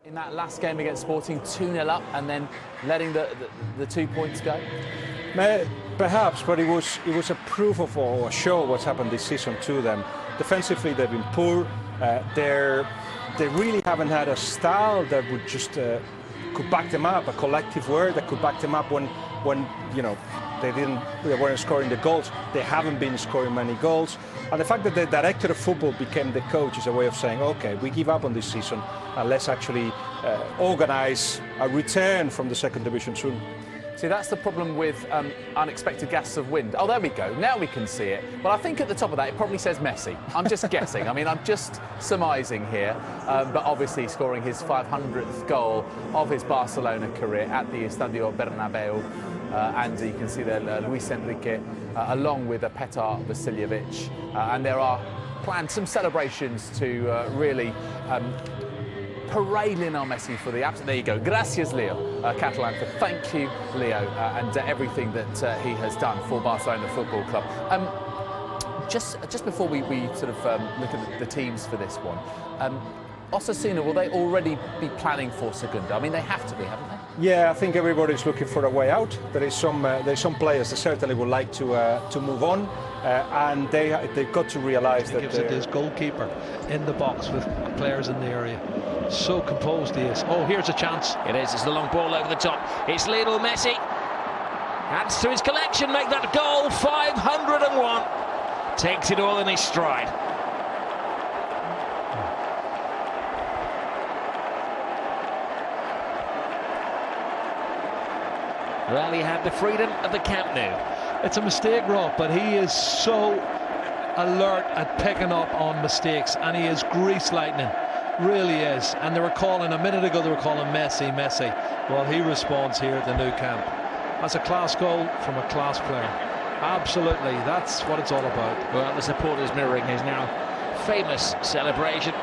In that last game against Sporting, 2-0 up and then letting the 2 points go? Perhaps, but it was a proof of, or a show what's happened this season to them. Defensively, they've been poor. They really haven't had a style that would just could back them up, a collective word that could back them up when you know they weren't scoring the goals. They haven't been scoring many goals, and the fact that the director of football became the coach is a way of saying, okay, we give up on this season and let's actually organise a return from the second division soon. See, that's the problem with unexpected gusts of wind. Oh, there we go. Now we can see it. Well, I think at the top of that, it probably says Messi. I'm just guessing. I mean, I'm just surmising here. But obviously scoring his 500th goal of his Barcelona career at the Estadio Bernabeu. And you can see there Luis Enrique, along with Petar Vasiljevic. And there are planned some celebrations to really parade Lionel Messi for the absence. There you go. Gracias, Leo, Catalan, for thank you, Leo, and everything that he has done for Barcelona Football Club. Just before we sort of look at the teams for this one, Osasuna, will they already be planning for Segunda? I mean, they have to be, haven't they? Yeah, I think everybody's looking for a way out. There's some players that certainly would like to move on, and they've got to realise that. Gives it this goalkeeper in the box with players in the area. So composed he is. Oh, here's a chance. It is. It's the long ball over the top. It's Lionel Messi. Adds to his collection. Make that goal. 501. Takes it all in his stride. Well, he had the freedom of the Camp Nou. It's a mistake, Rob, but he is so alert at picking up on mistakes, and he is grease lightning. Really is. And they were calling, a minute ago they were calling Messi, Messi. Well, he responds here at the Nou Camp. That's a class goal from a class player. Absolutely, that's what it's all about. Well, the supporters mirroring his now famous celebration.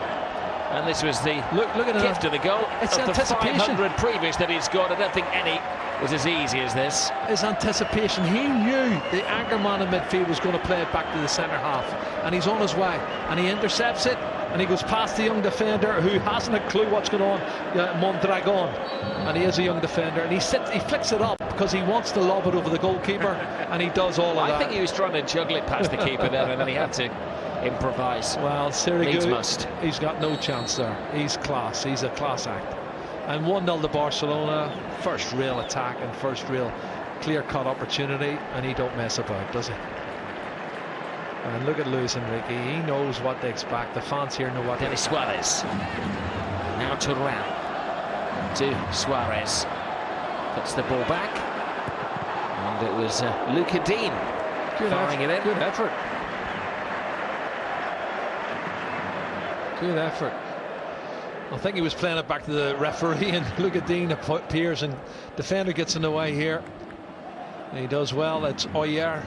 And this was the look at gift of the goal. It's of anticipation. The 500 previous that he'd scored. I don't think any was as easy as this. His anticipation. He knew the anchor man in midfield was going to play it back to the centre half, and he's on his way, and he intercepts it, and he goes past the young defender who hasn't a clue what's going on, Mondragon, and he is a young defender, and he flicks it up because he wants to lob it over the goalkeeper, and he does all of that. I think he was trying to juggle it past the keeper then, and then he had to improvise. Well, must. He's got no chance there. He's class. He's a class act. And 1-0 to Barcelona. First real attack and first real clear-cut opportunity, and he don't mess about, does he? And look at Luis Enrique. He knows what to expect. The fans here know what to expect. Suarez. Now Turan to Suarez. Puts the ball back. And it was Luca Dean firing it in. Good effort. Good effort. I think he was playing it back to the referee, and Luca Dean appears, and defender gets in the way here. And he does well. It's Oyer,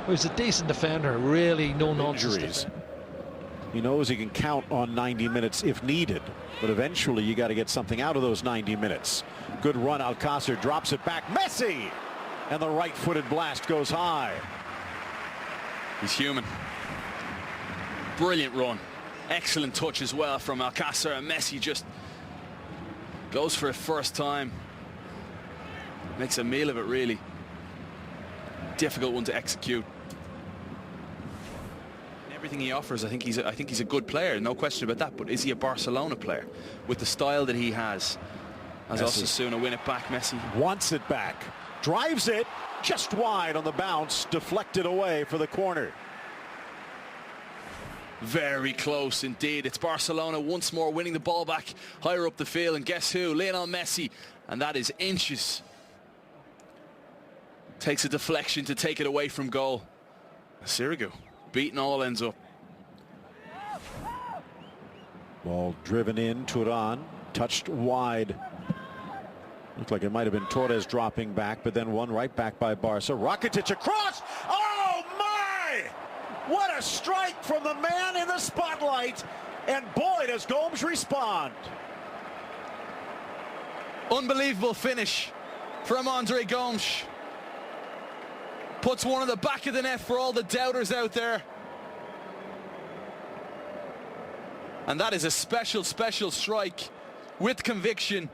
who's a decent defender, really no nonsense. He knows he can count on 90 minutes if needed, but eventually you got to get something out of those 90 minutes. Good run. Alcácer drops it back. Messi! And the right-footed blast goes high. He's human. Brilliant run. Excellent touch as well from Alcácer, and Messi just goes for it first time. Makes a meal of it, really. Difficult one to execute. Everything he offers, I think he's a good player, no question about that. But is he a Barcelona player with the style that he has? As Osasuna win it back, Messi wants it back, drives it just wide on the bounce, deflected away for the corner. Very close indeed. It's Barcelona once more winning the ball back higher up the field, and guess who? Lionel Messi, and that is inches. Takes a deflection to take it away from goal. Sirigu beating all ends up. Ball driven in, Turan touched wide. Looked like it might have been Torres dropping back, but then won right back by Barca. Rakitic across. Oh my! What a strike from the man in the spotlight, and boy does Gomes respond. Unbelievable finish from Andre Gomes. Puts one in the back of the net for all the doubters out there. And that is a special, special strike with conviction.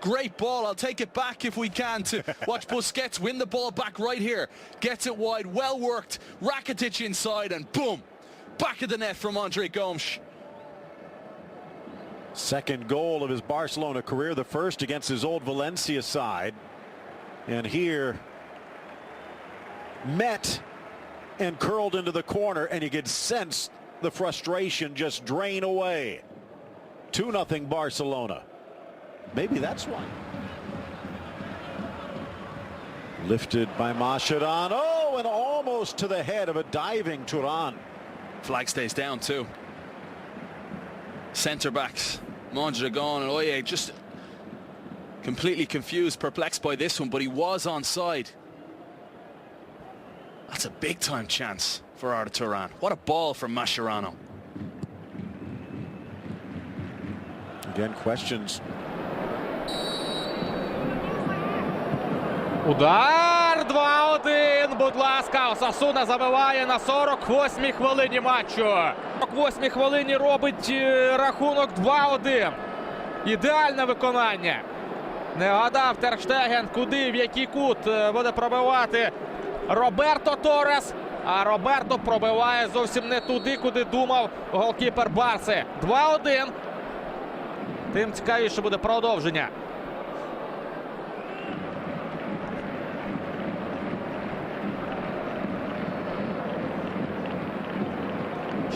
Great ball. I'll take it back if we can to watch Busquets win the ball back right here. Gets it wide, well worked. Rakitic inside and boom, back of the net from Andre Gomes. Second goal of his Barcelona career, the first against his old Valencia side. And here, met and curled into the corner, and you could sense the frustration just drain away. 2-0 Barcelona. Maybe that's why. Lifted by Mascherano. Oh, and almost to the head of a diving Thuram. Flag stays down too. Centre backs Mondragon and Oye just completely confused, perplexed by this one, but he was onside. That's a big time chance for Arda Turan. What a ball from Mascherano. Again, questions. Удар 2-1, будь ласка, Осасуна забиває на 48-й хвилині матчу. 48-й хвилині робить рахунок 2-1. Ідеальне виконання. Не гадав Тер Штеген, куди, в який кут буде пробивати Роберто Торрес. А Роберто пробиває зовсім не туди, куди думав голкіпер Барси. 2-1. Тим цікавіше буде продовження.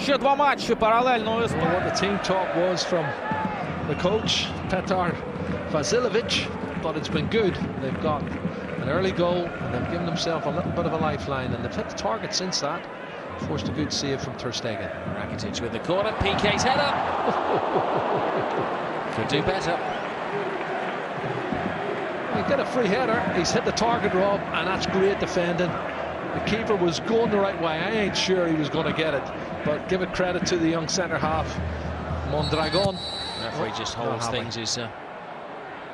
Ще два матчі паралельно у Іспанії. What the team talk was from the coach, Petar Vasiljevic, but it's been good. They've got an early goal and they've given themselves a little bit of a lifeline, and they've hit the target since that. Forced a good save from Ter Stegen. Rakitic with the corner, PK's header. Could do better. He got a free header, he's hit the target, Rob, and that's great defending. The keeper was going the right way. I ain't sure he was going to get it, but give it credit to the young centre-half, Mondragon. Referee just holds things. He's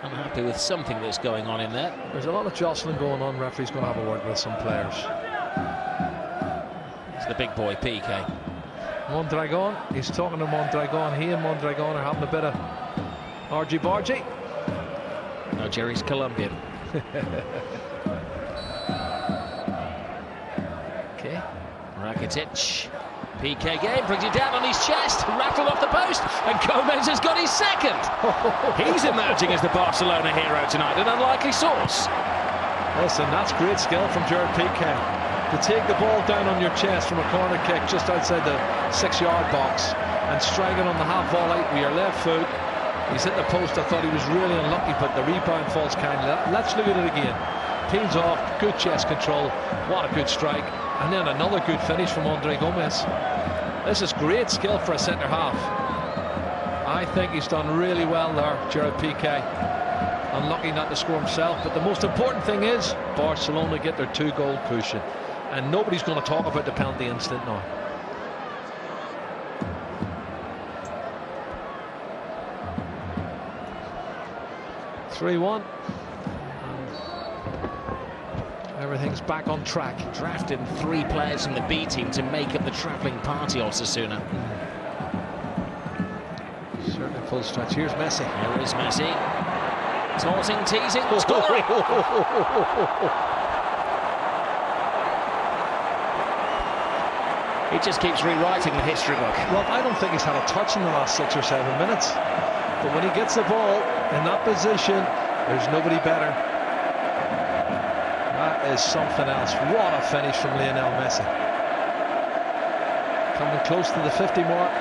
unhappy with something that's going on in there. There's a lot of jostling going on. Referee's going to have a word with some players. It's the big boy, PK. Mondragon, he's talking to Mondragon. He and Mondragon are having a bit of argy-bargy. No, Jerry's Colombian. Okay. Rakitic. PK again, brings it down on his chest, rattled off the post, and Gomez has got his second. He's emerging as the Barcelona hero tonight, an unlikely source. Listen, that's great skill from Gerard Piqué. To take the ball down on your chest from a corner kick just outside the 6-yard box and strike it on the half volley with your left foot. He's hit the post. I thought he was really unlucky, but the rebound falls kindly. Let's look at it again. Peels off, good chest control. What a good strike. And then another good finish from Andre Gomez. This is great skill for a centre-half. I think he's done really well there, Gerard Piqué. Unlucky not to score himself, but the most important thing is Barcelona get their 2-goal cushion. And nobody's going to talk about the penalty incident now. (3-1). Everything's back on track. Drafted 3 players from the B team to make up the travelling party, Osasuna. Certainly full stretch. Here's Messi. Here is Messi. Taunting, teasing, scoring! He just keeps rewriting the history book. Well, I don't think he's had a touch in the last 6 or 7 minutes. But when he gets the ball in that position, there's nobody better. That is something else. What a finish from Lionel Messi. Coming close to the 50 mark.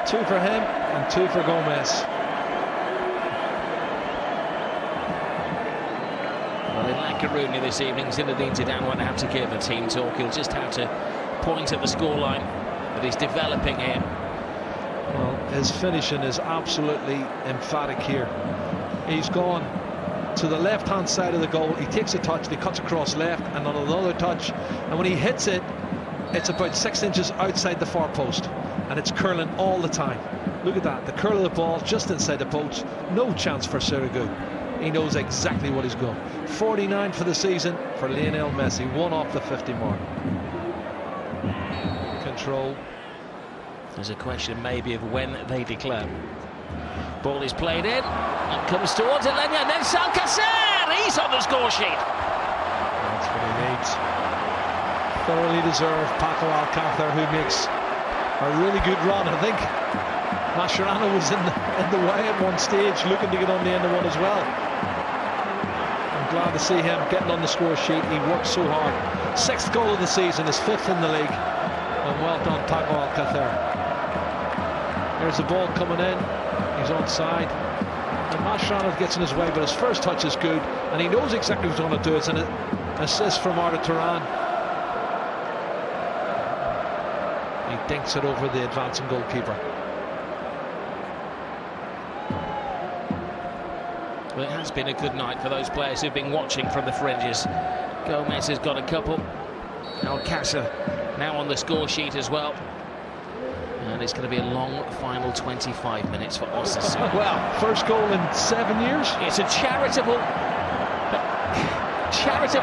2 for him and 2 for Gomez. Well, in La Coruña this evening, Zinedine Zidane won't have to give a team talk. He'll just have to point at the scoreline that he's developing here. Well, his finishing is absolutely emphatic here. He's gone to the left-hand side of the goal. He takes a touch, he cuts across left, and on another touch. And when he hits it, it's about 6 inches outside the far post. And it's curling all the time. Look at that, the curl of the ball just inside the post. No chance for Sirigu. He knows exactly what he's got. 49 for the season for Lionel Messi, 1 off the 50 mark. Control. There's a question maybe of when they declare. Ball is played in. It comes towards Elenia. And then Alcacer! He's on the score sheet. That's what he needs. Thoroughly deserved. Paco Alcacer, who makes a really good run. I think Mascherano was in the way at one stage, looking to get on the end of one as well. I'm glad to see him getting on the score sheet. He worked so hard. 6th goal of the season, his 5th in the league. And well done, Paco Alcacer. There's the ball coming in. He's onside. And Mascherano gets in his way, but his first touch is good. And he knows exactly what he's going to do. It's an assist from Arda Turan. He dinks it over the advancing goalkeeper. Well, it has been a good night for those players who've been watching from the fringes. Gomez has got a couple. Alcacer now on the score sheet as well. And it's going to be a long final 25 minutes for Osasuna. Well, first goal in 7 years. It's a charitable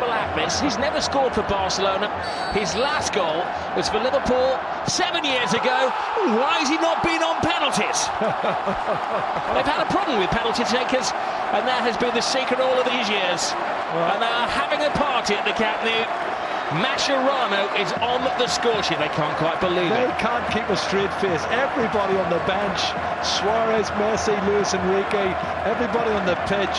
act, this. He's never scored for Barcelona. His last goal was for Liverpool 7 years ago. Why has he not been on penalties? They've had a problem with penalty takers, and that has been the secret all of these years. Well, and they are having a party at the Camp Nou. Mascherano is on the score sheet. They can't quite believe it. They can't keep a straight face. Everybody on the bench, Suarez, Messi, Luis Enrique, everybody on the pitch,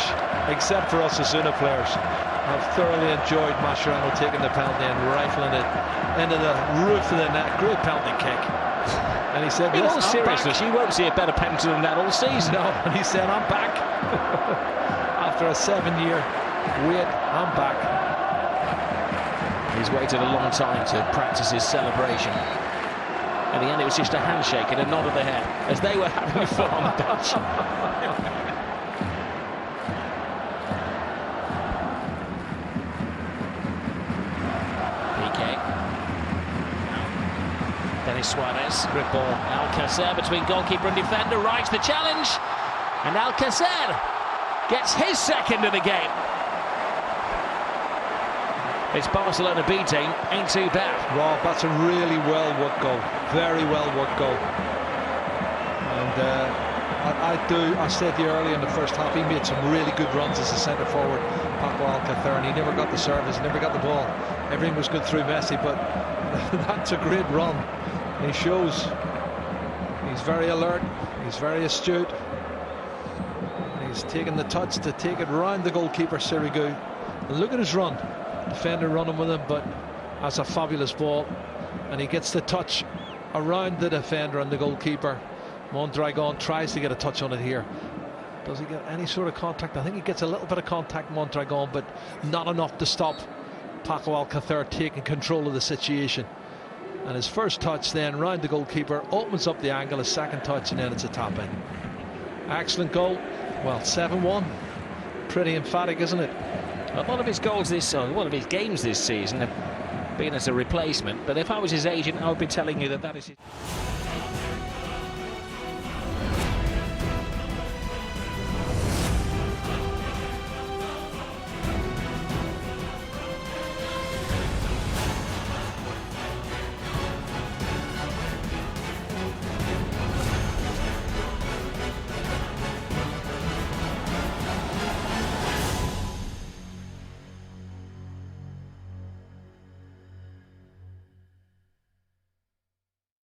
except for Osasuna players, have thoroughly enjoyed Mascherano taking the penalty and rifling it into the roof of the net. Great penalty kick. And he said, in all seriousness, you won't see a better penalty than that all season. No, and he said, I'm back. After a 7-year wait, I'm back. He's waited a long time to practice his celebration. In the end, it was just a handshake and a nod of the head as they were having fun on the bench. PK. Denis Suarez. Grip ball. Alcacer between goalkeeper and defender. Rights the challenge. And Alcacer gets his second of the game. It's Barcelona beating, ain't too bad. Well, that's a really well-worked goal. Very well-worked goal. And I said to you earlier in the first half, he made some really good runs as a centre-forward, Paco Alcacer, and he never got the service, never got the ball. Everything was good through Messi, but that's a great run. He shows he's very alert, he's very astute. And he's taking the touch to take it round the goalkeeper, Sirigu. And look at his run. Defender running with him, but that's a fabulous ball, and he gets the touch around the defender and the goalkeeper. Mondragon tries to get a touch on it here. Does he get any sort of contact? I think he gets a little bit of contact, Mondragon, but not enough to stop Paco Alcacer taking control of the situation. And his first touch then round the goalkeeper opens up the angle, his second touch, and then it's a tap in. Excellent goal. Well, 7-1, pretty emphatic, isn't it? A lot of his goals this season, one of his games this season have been as a replacement, but if I was his agent, I would be telling you that is his...